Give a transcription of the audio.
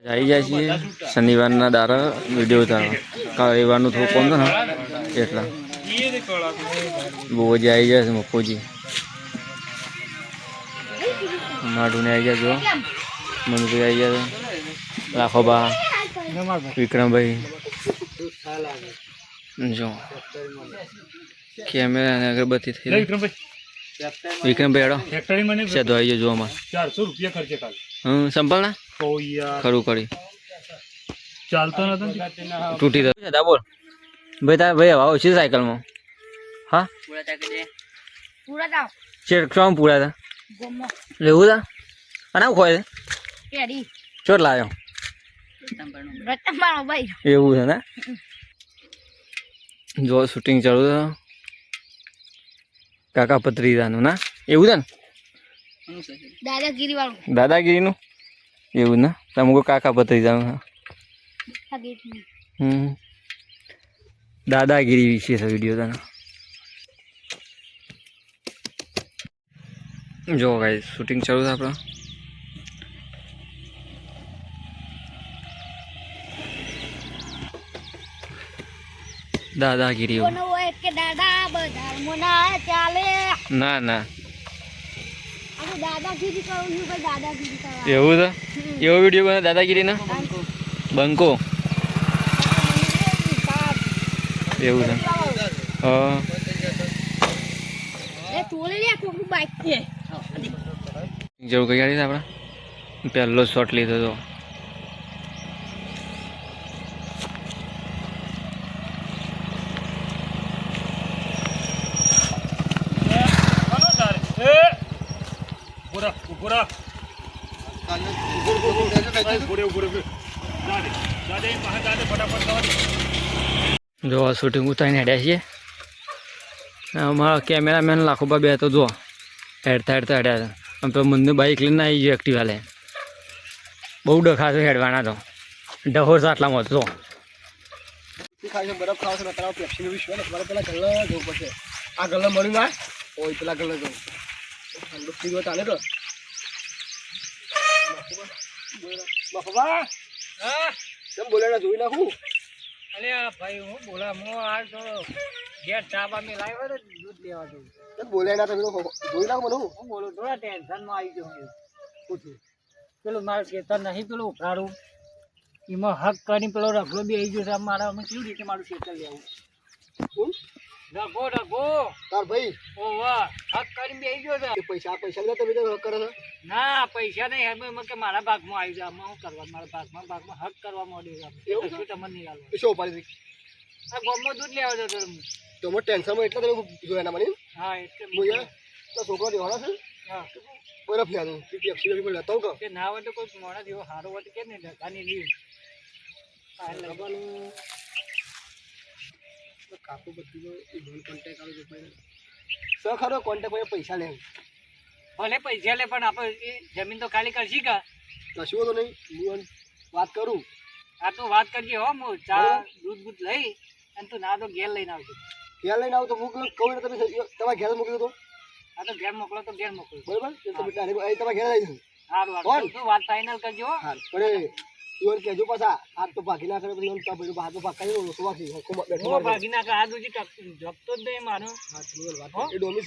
આવી જાય છીએ શનિવારના દારા વિડીયો ઉતારવા રવિવારનું થોડું કોમ ને એટલા બહુ જ આવી જાય છે મફોજી માઢુને આવી જાય જો મનભાઈ આવી જાય લાખોબા વિક્રમભાઈ જો કેમેરા અને અગરબત્તી થઈ વિક્રમભાઈ હેડો સેધો આવી જાય જોવામાં 400 રૂપિયા ખર્ચે કાલ સંપલ ના ખરું કરી ચાલતો નતો તૂટી ગયો બોલ ભાઈ તાર ભાઈ આવો છે સાયકલમાં હા શેઠ પૂરા હતા લેવું હતા અને આવું ખોય ચોટ લાવ્યો એવું છે ને જો શૂટિંગ ચાલુ છે કાકા પત્રીદાનું ના એવું છે ને દાદાગીરીનું એવું ને તમે કોઈ કાકા પત્રીદાનું દાદાગીરી વિશે છે વિડીયો તને જો ગાઈસ શૂટિંગ ચાલુ છે આપણે દાદાગીરી ના ના એવું છે એવો વિડીયો બને દાદાગીરી ના બંકો એવું છે જેવું કઈ ગાડી આપણે પહેલો શોટ લીધો હતો જો શૂટિંગ ઉતારીને હેડ્યા છીએ અમારા કેમેરામેન લાખોબા બે તો જો હેડતા હેડ્યા હતા આમ તો મને બાઇક લઈને આવી ગયો એક્ટિવા લે બહુ ડખા છે હેડવાના તો ડહોર છે આટલામાં તો બરફ ખાવ છે પેપ્સી નો વિશ્વ તમારે પેલા ગલ્લા જવું પડશે આ ગલ્લા મળ્યું ના હોય પેલા ગલ્લા જવું ઠંડુ પીવો ચાલે તો કેમ બોલે જોઈ નાખું અરે ભાઈ હું બોલા હું આ તો ગેસ ચાબા મેં લાવ્યો તો દૂધ લેવા જવું કેમ બોલે ના તમે જોઈ નાખું મને હું બોલું થોડા ટેન્શનમાં આવી ગયો પૂછું પેલું મારું ખેતર નહીં પેલું ઉફરાડું એમાં હક કરીને પેલો રગડો બી આવી ગયો છે મારા અમે કેવી રીતે મારું ખેતર લેવું રગો રગો તાર ભાઈ ઓ વાહ હક કરીને બી આવી ગયો છે પૈસા બધા તમે તો હક કરો છો ના પૈસા નહીં એમ કે મારા ભાગમાં આવી જાય આમાં શું કરવા મારા ભાગમાં હક કરવા માંડ્યો છે શું તમને નહીં આવડે શું ઉપાડી આ ગોમમાં દૂધ લેવા જતો તો મને ટેન્શનમાં એટલે તમે જોયા ના મને હા એટલે તો છોકરો દેવાનો છે હા બરફ યાદ પેપ્સી લેતા હું કે ના હોય તો કોઈ મોડા જેવો સારો હોય તો કે ને ઢકાની લીવ કાકુ બધું કોન્ટેક્ટ કરો છો સર ખરો કોન્ટેક્ટ પૈસા લે ભલે પૈસા લે પણ આપણે જમીન તો ખાલી કરશી કા કશું તો નહીં હું વાત કરું આ તો વાત કરજે હો હું ચા દૂધ બૂધ લઈ અને તું ના તો ઘેર લઈને આવજો ઘેર લઈને આવું તો મોકલો કહું ને તમે તમારા ઘેર મોકલ્યો તો આ તો ઘેર મોકલો તો ઘેર મોકલો બરાબર તમે તમારા ઘેર લઈ સારું તું વાત ફાઇનલ કરજો હા પણ તું કહેજો પાછા હાથ તો ભાગી ના કરે પછી હાથ તો ભાગ કરી દઉં શું ભાગી ભાગી નાખે આ દૂધી જપતો જ નહીં મારો એ ડોમી